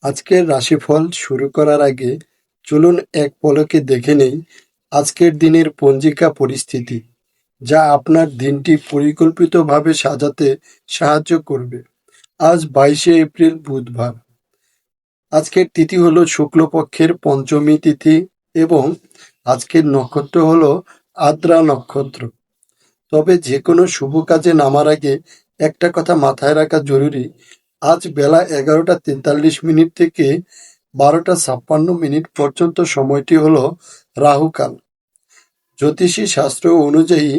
আজকের রাশিফল শুরু করার আগে চলুন এক পলকে দেখে নেই আজকের দিনের পঞ্জিকা পরিস্থিতি, যা আপনার দিনটি পরিকল্পিতভাবে সাজাতে সাহায্য করবে। আজ 22শে এপ্রিল, বুধবার। আজকের তিথি হলো শুক্লপক্ষের পঞ্চমী তিথি এবং আজকের নক্ষত্র হলো আদ্রা নক্ষত্র। তবে যে কোনো শুভ কাজে নামার আগে একটা কথা মাথায় রাখা জরুরি। আজ বেলা 11টা 43 মিনিট থেকে 12টা 56 মিনিট পর্যন্ত সময়টি হলো রাহুকাল। জ্যোতিষী শাস্ত্র অনুযায়ী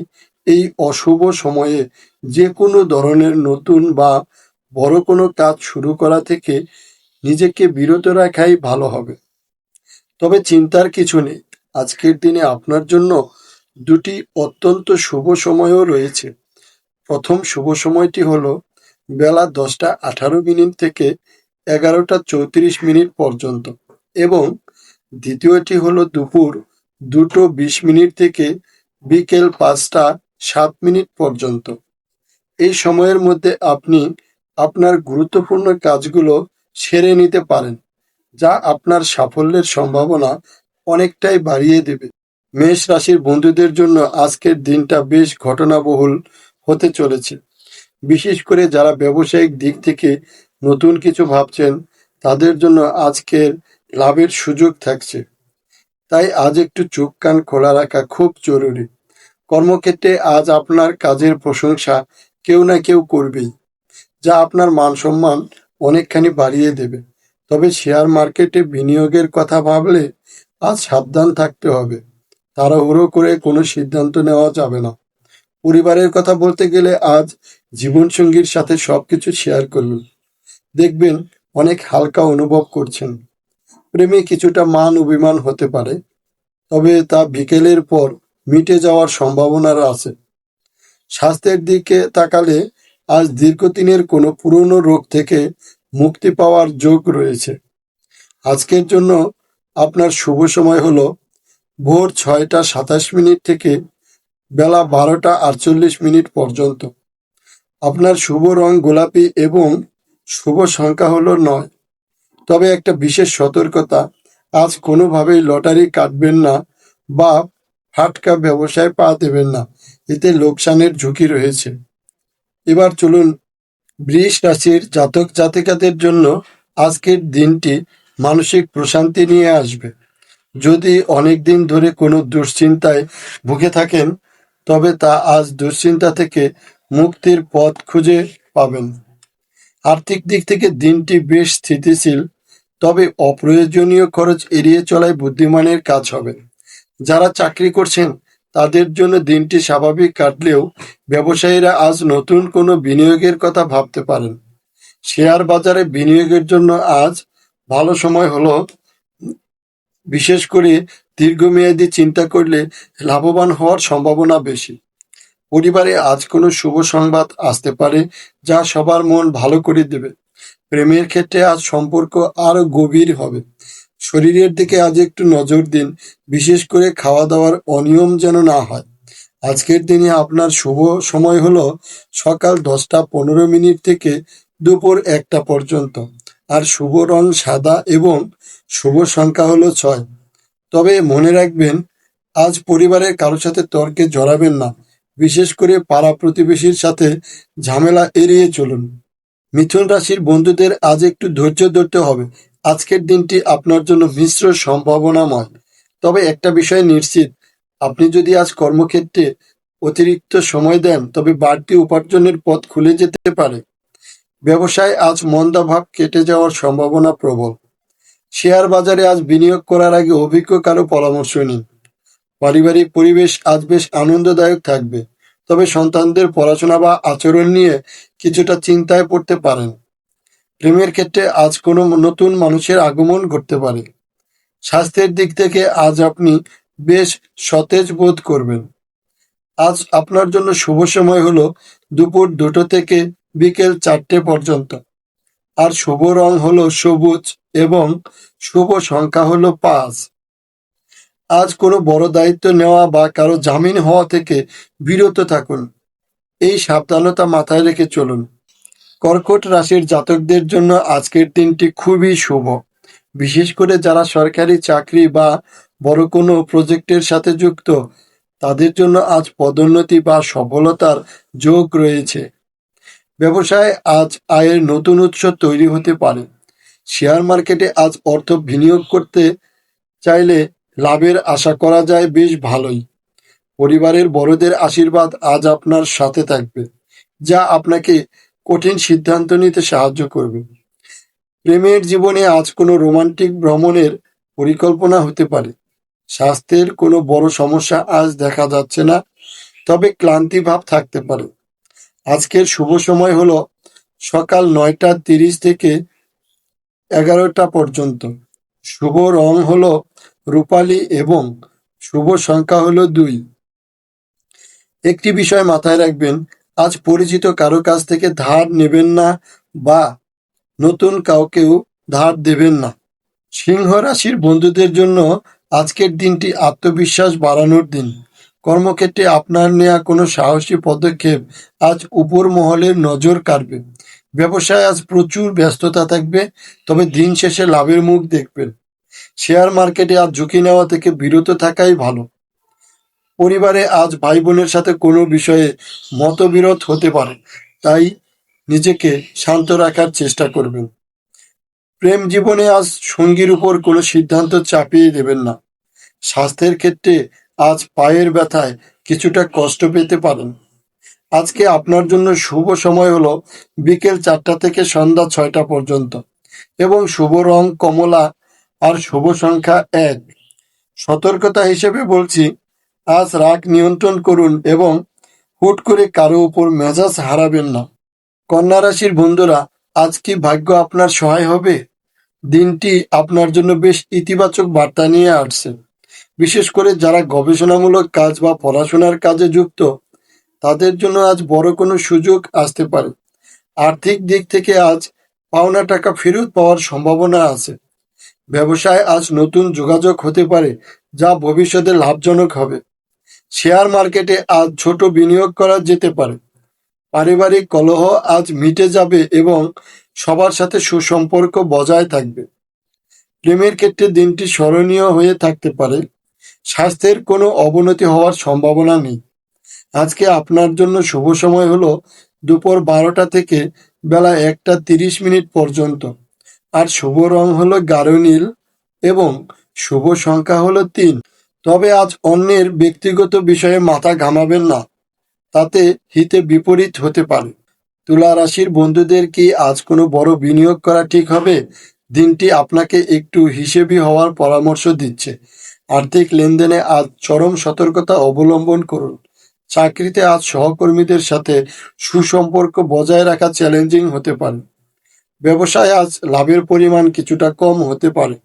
এই অশুভ সময়ে যে কোনো ধরনের নতুন বা বড় কোনো কাজ শুরু করা থেকে নিজেকে বিরত রাখাই ভালো হবে। তবে চিন্তার কিছু নেই, আজকের দিনে আপনার জন্য দুটি অত্যন্ত শুভ সময়ও রয়েছে। প্রথম শুভ সময়টি হলো বেলা 10টা 18 মিনিট থেকে 11টা 34 মিনিট পর্যন্ত এবং দ্বিতীয়টি হলো দুপুর 2টো 20 মিনিট থেকে বিকেল 5টা 7 মিনিট পর্যন্ত। এই সময়ের মধ্যে আপনি আপনার গুরুত্বপূর্ণ কাজগুলো সেরে নিতে পারেন, যা আপনার সাফল্যের সম্ভাবনা অনেকটাই বাড়িয়ে দেবে। মেষ রাশির বন্ধুদের জন্য আজকের দিনটা বেশ ঘটনাবহুল হতে চলেছে। বিশেষ করে যারা ব্যবসায়িক দিক থেকে নতুন কিছু ভাবছেন, তাদের জন্য আজকের লাভের সুযোগ থাকছে। তাই আজ একটু চোখ কান খোলা রাখা খুব জরুরি। কর্মক্ষেত্রে আজ আপনার কাজের প্রশংসা কেউ না কেউ করবেই, যা আপনার মান সম্মান অনেকখানি বাড়িয়ে দেবে। তবে শেয়ার মার্কেটে বিনিয়োগের কথা ভাবলে আজ সাবধান থাকতে হবে। তাড়াহুড়ো করে কোনো সিদ্ধান্ত নেওয়া যাবে না। পরিবারের কথা বলতে গেলে আজ জীবনসঙ্গীর সাথে সবকিছু শেয়ার করুন, দেখবেন অনেক হালকা অনুভব করছেন। প্রেমে কিছুটা মান অভিমান হতে পারে, তবে তা বিকেলের পর মিটে যাওয়ার সম্ভাবনা আছে। স্বাস্থ্যের দিকে তাকালে আজ দীর্ঘদিনের কোনো পুরনো রোগ থেকে মুক্তি পাওয়ার যোগ রয়েছে। আজকের জন্য আপনার শুভ সময় হলো ভোর 6টা 27 মিনিট থেকে বেলা 12টা 48 মিনিট পর্যন্ত। আপনার শুভ রং গোলাপি এবং শুভ সংখ্যা হলো 9। তবে একটা বিশেষ সতর্কতা, আজ কোনোভাবেই লটারি কাটবেন না বা ফাটকা ব্যবসায় পা দেবেন না, এতে লোকসানের ঝুঁকি রয়েছে। এবার চলুন বৃষ রাশির জাতক জাতিকাদের জন্য আজকের দিনটি মানসিক প্রশান্তি নিয়ে আসবে। যদি অনেকদিন ধরে কোনো দুশ্চিন্তায় ভুগে থাকেন, তবে তা আজ দুশ্চিন্তা থেকে মুক্তির পথ খুঁজে পাবেন। আর্থিক দিক থেকে দিনটি বেশ স্থিতিশীল, তবে অপ্রয়োজনীয় খরচ এড়িয়ে চলাই বুদ্ধিমানের কাজ হবে। যারা চাকরি করছেন তাদের জন্য দিনটি স্বাভাবিক কাটলেও ব্যবসায়ীরা আজ নতুন কোনো বিনিয়োগের কথা ভাবতে পারেন। শেয়ার বাজারে বিনিয়োগের জন্য আজ ভালো সময় হলো, বিশেষ করে দীর্ঘমেয়াদী চিন্তা করলে লাভবান হওয়ার সম্ভাবনা বেশি। পরিবারে আজ কোনো শুভ সংবাদ আসতে পারে, যা সবার মন ভালো করে দেবে। প্রেমের ক্ষেত্রে আজ সম্পর্ক আরো গভীর হবে। শরীরের দিকে আজ একটু নজর দিন, বিশেষ করে খাওয়া দাওয়ার অনিয়ম যেন না হয়। আজকের দিনে আপনার শুভ সময় হলো সকাল 10টা 15 মিনিট থেকে দুপুর 1টা পর্যন্ত, আর শুভ রং সাদা এবং শুভ সংখ্যা হলো 6। তবে মনে রাখবেন, আজ পরিবারের কারোর সাথে তর্কে জড়াবেন না, বিশেষ করে পাড়া প্রতিবেশীর সাথে ঝামেলা এড়িয়ে চলুন। মিথুন রাশির বন্ধুদের আজ একটু ধৈর্য ধরতে হবে। আজকের দিনটি আপনার জন্য মিশ্র সম্ভাবনাময়। তবে একটা বিষয় নিশ্চিত, আপনি যদি আজ কর্মক্ষেত্রে অতিরিক্ত সময় দেন, তবে বাড়তি উপার্জনের পথ খুলে যেতে পারে। ব্যবসায় আজ মন্দাভাব কেটে যাওয়ার সম্ভাবনা প্রবল। শেয়ার বাজারে আজ বিনিয়োগ করার আগে অভিজ্ঞ কারো পরামর্শ নিন। পারিবারিক পরিবেশ আজ বেশ আনন্দদায়ক থাকবে, তবে সন্তানদের পড়াশোনা বা আচরণ নিয়ে কিছুটা চিন্তায় পড়তে পারেন। প্রেমের ক্ষেত্রে আজ কোনো নতুন মানুষের আগমন ঘটতে পারে। স্বাস্থ্যের দিক থেকে আজ আপনি বেশ সতেজ বোধ করবেন। আজ আপনার জন্য শুভ সময় হলো দুপুর 2টো থেকে বিকেল 4টে পর্যন্ত, আর শুভ রং হলো সবুজ এবং শুভ সংখ্যা হলো 5। আজ কোনো বড় দায়িত্ব নেওয়া বা কারো জামিন হওয়া থেকে বিরত থাকুন। এই সাবধানতা মাথায় রেখে চলুন। কর্কট রাশির জাতকদের জন্য আজকের দিনটি খুবই শুভ। বিশেষ করে যারা সরকারি চাকরি বা বড় কোনো প্রজেক্টের সাথে যুক্ত, তাদের জন্য আজ পদোন্নতি বা সফলতার যোগ রয়েছে। ব্যবসায় আজ আয়ের নতুন উৎস তৈরি হতে পারে। শেয়ার মার্কেটে আজ অর্থ বিনিয়োগ করতে চাইলে লাভের আশা করা যায় বেশ ভালোই। পরিবারের বড়দের আশীর্বাদ আজ আপনার সাথে থাকবে, যা আপনাকে কঠিন সিদ্ধান্ত নিতে সাহায্য করবে। প্রেমের জীবনে আজ কোনো রোমান্টিক ভ্রমণের পরিকল্পনা হতে পারে। স্বাস্থ্যের কোনো বড় সমস্যা আজ দেখা যাচ্ছে না, তবে ক্লান্তি ভাব থাকতে পারে। আজকের শুভ সময় হলো সকাল 9:30 থেকে 11টা পর্যন্ত। শুভ রং হলো রূপালী এবং শুভ সংখ্যা হলো 2। একটি বিষয় মাথায় রাখবেন, আজ পরিচিত কারো কাছ থেকে ধার নেবেন না বা নতুন কাউকেও ধার দেবেন না। সিংহ রাশির বন্ধুদের জন্য আজকের দিনটি আত্মবিশ্বাস বাড়ানোর দিন। কর্মক্ষেত্রে আপনার নেওয়া কোনো সাহসী পদক্ষেপ আজ উপর মহলের নজর কাড়বে। ব্যবসায় আজ প্রচুর ব্যস্ততা থাকবে, তবে দিন শেষে লাভের মুখ দেখবেন। শেয়ার মার্কেটে আজ ঝুঁকি নেওয়া থেকে বিরত থাকাই ভালো। পরিবারে আজ ভাই বোনের সাথে কোনো বিষয়ে মতবিরোধ হতে পারে, তাই নিজেকে শান্ত রাখার চেষ্টা করবেন। প্রেম জীবনে আজ সঙ্গীর উপর কোনো সিদ্ধান্ত চাপিয়ে দেবেন না। স্বাস্থ্যের ক্ষেত্রে আজ পায়ের ব্যথায় কিছুটা কষ্ট পেতে পারেন। আজকে আপনার জন্য শুভ সময় হলো বিকেল 4টা থেকে সন্ধ্যা 6টা পর্যন্ত এবং শুভ রং কমলা আর শুভ সংখ্যা 1। সতর্কতা হিসেবে বলছি, আজ রাগ নিয়ন্ত্রণ করুন এবং হুট করে কারো উপর মেজাজ হারাবেন না। কন্যা রাশির বন্ধুরা, আজ কি ভাগ্য আপনার সহায় হবে? দিনটি আপনার জন্য বেশ ইতিবাচক বার্তা নিয়ে আসছে। বিশেষ করে যারা গবেষণামূলক কাজ বা পড়াশোনার কাজে যুক্ত, তাদের জন্য আজ বড় কোনো সুযোগ আসতে পারে। আর্থিক দিক থেকে আজ পাওনা টাকা ফেরত পাওয়ার সম্ভাবনা আছে। ব্যবসায় আজ নতুন যোগাযোগ হতে পারে, যা ভবিষ্যতে লাভজনক হবে। শেয়ার মার্কেটে আজ ছোট বিনিয়োগ করা যেতে পারে। পারিবারিক কলহ আজ মিটে যাবে এবং সবার সাথে সুসম্পর্ক বজায় থাকবে। প্রেমের ক্ষেত্রে দিনটি স্মরণীয় হয়ে থাকতে পারে। স্বাস্থ্যের কোনো অবনতি হওয়ার সম্ভাবনা নেই। আজকে আপনার জন্য শুভ সময় হলো দুপুর 12টা থেকে বেলা 1:30 পর্যন্ত। আর শুভ রং হলো গাঢ় নীল এবং শুভ সংখ্যা হলো 3। তবে আজ অন্যের ব্যক্তিগত বিষয়ে মাথা ঘামাবেন না, তাতে হিতে বিপরীত হতে পারে। তুলা রাশির বন্ধুদের কি আজ কোনো বড় বিনিয়োগ করা ঠিক হবে? দিনটি আপনাকে একটু হিসেবি হওয়ার পরামর্শ দিচ্ছে। আর্থিক লেনদেনে আজ চরম সতর্কতা অবলম্বন করুন। চাকরিতে আজ সহকর্মীদের সাথে সুসম্পর্ক বজায় রাখা চ্যালেঞ্জিং হতে পারে। ব্যবসায় আজ লাভের পরিমাণ কিছুটা কম হতে পারে,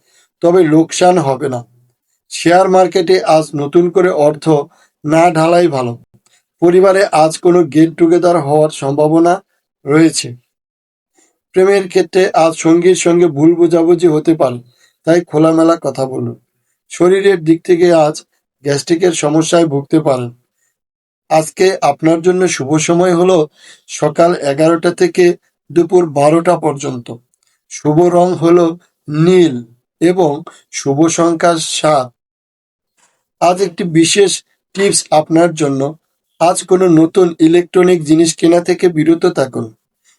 তবে লোকসান হবে না। শেয়ার মার্কেটে আজ নতুন করে অর্থ না ঢালাই ভালো। পরিবারে আজ কোনো গেট টুগেদার হওয়ার সম্ভাবনা রয়েছে। প্রেমের ক্ষেত্রে আজ সঙ্গীর সঙ্গে ভুল বোঝাবুঝি হতে পারে, তাই খোলামেলা কথা বলুন। শরীরের দিক থেকে আজ গ্যাস্ট্রিকের সমস্যায় ভুগতে পারেন। আজকে আপনার জন্য শুভ সময় হলো সকাল 11টা থেকে দুপুর 12টা পর্যন্ত। শুভ রং হলো নীল এবং শুভ সংখ্যা 7। আজ একটি বিশেষ টিপস আপনার জন্য, আজ কোনো নতুন ইলেকট্রনিক জিনিস কেনা থেকে বিরত থাকুন।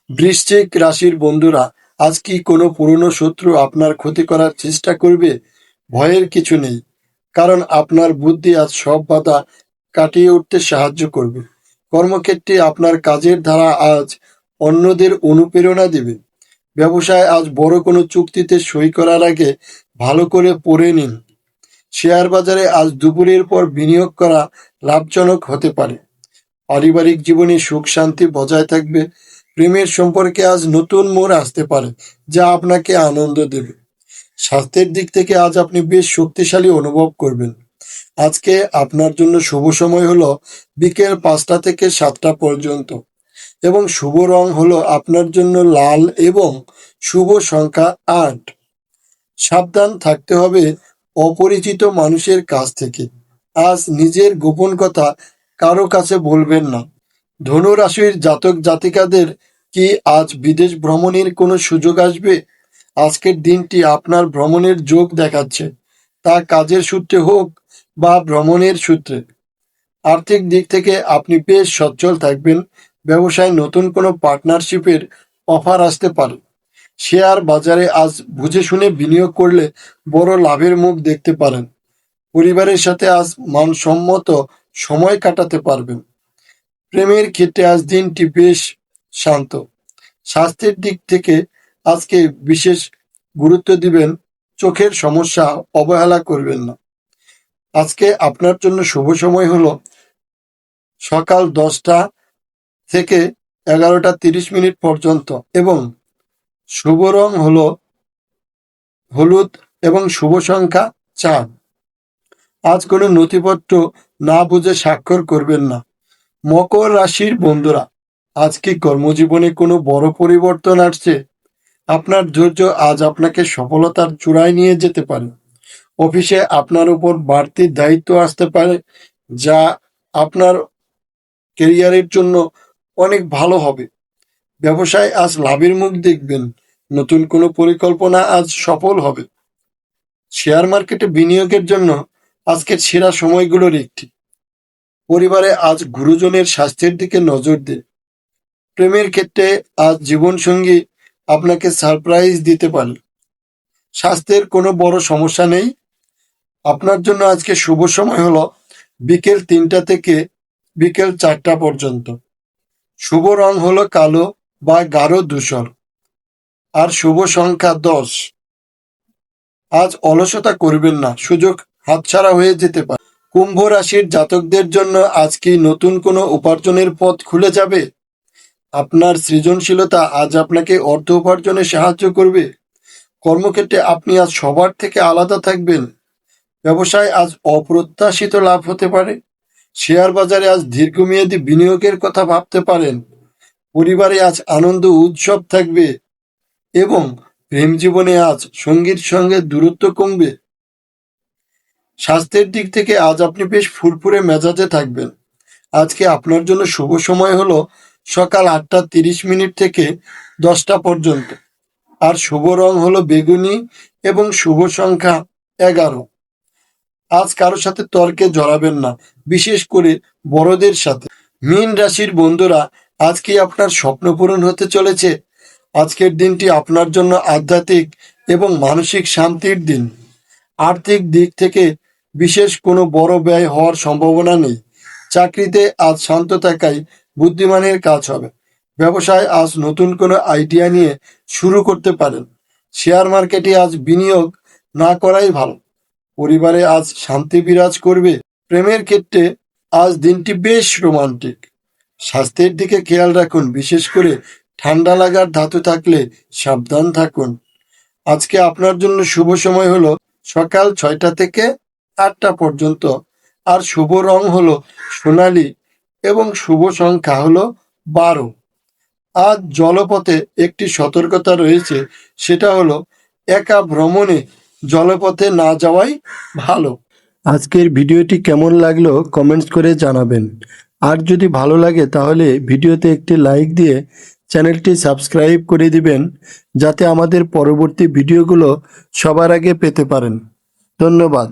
বৃশ্চিক রাশির বন্ধুরা, আজ কি কোনো পুরনো শত্রু আপনার ক্ষতি করার চেষ্টা করবে? ভয়ের কিছু নেই, কারণ আপনার বুদ্ধি আজ সব বাধা কাটিয়ে উঠতে সাহায্য করবে। কর্মক্ষেত্রে আপনার কাজের ধারা আজ অন্যদের অনুপ্রেরণা দেবে। ব্যবসায় আজ বড় কোনো চুক্তিতে সই করার আগে ভালো করে পড়ে নিন। শেয়ার বাজারে আজ দুপুরের পর বিনিয়োগ করা লাভজনক হতে পারে। পারিবারিক জীবনে সুখ শান্তি বজায় থাকবে। প্রেমের সম্পর্কে আজ নতুন মোড় আসতে পারে, যা আপনাকে আনন্দ দেবে। স্বাস্থ্যের দিক থেকে আজ আপনি বেশ শক্তিশালী অনুভব করবেন। আজকে আপনার জন্য শুভ সময় হলো বিকেল 5টা থেকে 7টা পর্যন্ত এবং শুভ রং হলো আপনার জন্য লাল এবং শুভ সংখ্যা 8। সাবধান থাকতে হবে অপরিচিত মানুষের কাছ থেকে। আজ নিজের গোপন কথা কারো কাছে বলবেন না। ধনু রাশির জাতক জাতিকাদের কি আজ বিদেশ ভ্রমণের কোনো সুযোগ আসবে? আজকের দিনটি আপনার ভ্রমণের যোগ দেখাচ্ছে, তা কাজের সূত্রে হোক বা ভ্রমণের সূত্রে। আর্থিক দিক থেকে আপনি বেশ সচ্ছল থাকবেন। ব্যবসায় নতুন কোনো পার্টনারশিপের অফার আসতে পারে। শেয়ার বাজারে আজ বুঝে শুনে বিনিয়োগ করলে বড় লাভের মুখ দেখতে পারেন। পরিবারের সাথে আজ মানসম্মত সময় কাটাতে পারবেন। প্রেমের ক্ষেত্রে আজ দিনটি বেশ শান্ত। স্বাস্থ্যের দিক থেকে আজকে বিশেষ গুরুত্ব দিবেন। চোখের সমস্যা অবহেলা করবেন না। আজকে আপনার জন্য শুভ সময় হলো সকাল 10টা থেকে 11টা 30 মিনিট পর্যন্ত এবং শুভ রং হলো হলুদ এবং শুভ সংখ্যা 4। আজ কোনো নথিপত্র না বুঝে স্বাক্ষর করবেন না। মকর রাশির বন্ধুরা, আজকে কর্মজীবনে কোনো বড় পরিবর্তন আসছে। আপনার ধৈর্য আজ আপনাকে সফলতার চূড়ায় নিয়ে যেতে পারে। অফিসে আপনার উপর বাড়তি দায়িত্ব আসতে পারে, যা আপনার কেরিয়ারের জন্য অনেক ভালো হবে। ব্যবসায় আজ লাভের মুখ দেখবেন। নতুন কোনো পরিকল্পনা আজ সফল হবে। শেয়ার মার্কেটে বিনিয়োগের জন্য আজকের সেরা সময়গুলোর একটি। পরিবারে আজ গুরুজনের স্বাস্থ্যের দিকে নজর দিন। প্রেমের ক্ষেত্রে আজ জীবনসঙ্গী আপনাকে সারপ্রাইজ দিতে পারে। স্বাস্থ্যের কোনো বড় সমস্যা নেই। আপনার জন্য আজকে শুভ সময় হলো বিকেল 3টা থেকে বিকেল 4টা পর্যন্ত। শুভ রং হলো কালো বা গাঢ় ধূসর। আর শুভ সংখ্যা 10। আজ অলসতা করবেন না, সুযোগ হাতছাড়া হয়ে যেতে পারে। কুম্ভ রাশির জাতকদের জন্য আজ কি নতুন কোনো উপার্জনের পথ খুলে যাবে? আপনার সৃজনশীলতা আজ আপনাকে অর্থ উপার্জনে সাহায্য করবে। কর্মক্ষেত্রে আপনি আজ সবার থেকে আলাদা থাকবেন। ব্যবসায় আজ অপ্রত্যাশিত লাভ হতে পারে। শেয়ার বাজারে আজ দীর্ঘমেয়াদী বিনিয়োগের কথা ভাবতে পারেন। পরিবারে আজ আনন্দ উৎসব থাকবে এবং প্রেম জীবনে আজ সঙ্গীর সঙ্গে দূরত্ব কমবে। স্বাস্থ্যের দিক থেকে আজ আপনি বেশ ফুরফুরে মেজাজে থাকবেন। আজকে আপনার জন্য শুভ সময় হলো সকাল 8টা 30 মিনিট থেকে 10টা পর্যন্ত। আর শুভ রং হলো বেগুনি এবং শুভ সংখ্যা 11। আজ কারো সাথে তর্কে জড়াবেন না, বিশেষ করে বড়দের সাথে। মীন রাশির বন্ধুরা, আজকে আপনার স্বপ্ন পূরণ হতে চলেছে। আজকের দিনটি আপনার জন্য আধ্যাত্মিক এবং মানসিক শান্তির দিন। আর্থিক দিক থেকে বিশেষ কোনো বড় ব্যয় হওয়ার সম্ভাবনা নেই। চাকরিতে আজ শান্ত থাকাই বুদ্ধিমানের কাজ হবে। ব্যবসায় আজ নতুন কোনো আইডিয়া নিয়ে শুরু করতে পারেন। শেয়ার মার্কেটে আজ বিনিয়োগ না করাই ভালো। পরিবারে আজ শান্তি বিরাজ করবে। প্রেমের ক্ষেত্রে আজ দিনটি বেশ রোমান্টিক। স্বাস্থ্যের দিকে খেয়াল রাখুন, বিশেষ করে ঠান্ডা লাগার ধাতু থাকলে সাবধান থাকুন। আজকে আপনার জন্য শুভ সময় হলো সকাল 6টা থেকে 8টা পর্যন্ত। আর শুভ রং হলো সোনালী এবং শুভ সংখ্যা হলো 12। আজ জলপথে একটি সতর্কতা রয়েছে, সেটা হলো একা ভ্রমণে জলপথে না যাওয়াই ভালো। আজকের ভিডিওটি কেমন লাগলো কমেন্টস করে জানাবেন। আর যদি ভালো লাগে তাহলে ভিডিওতে একটি লাইক দিয়ে চ্যানেলটি সাবস্ক্রাইব করে দিবেন, যাতে আমাদের পরবর্তী ভিডিওগুলো সবার আগে পেতে পারেন। ধন্যবাদ।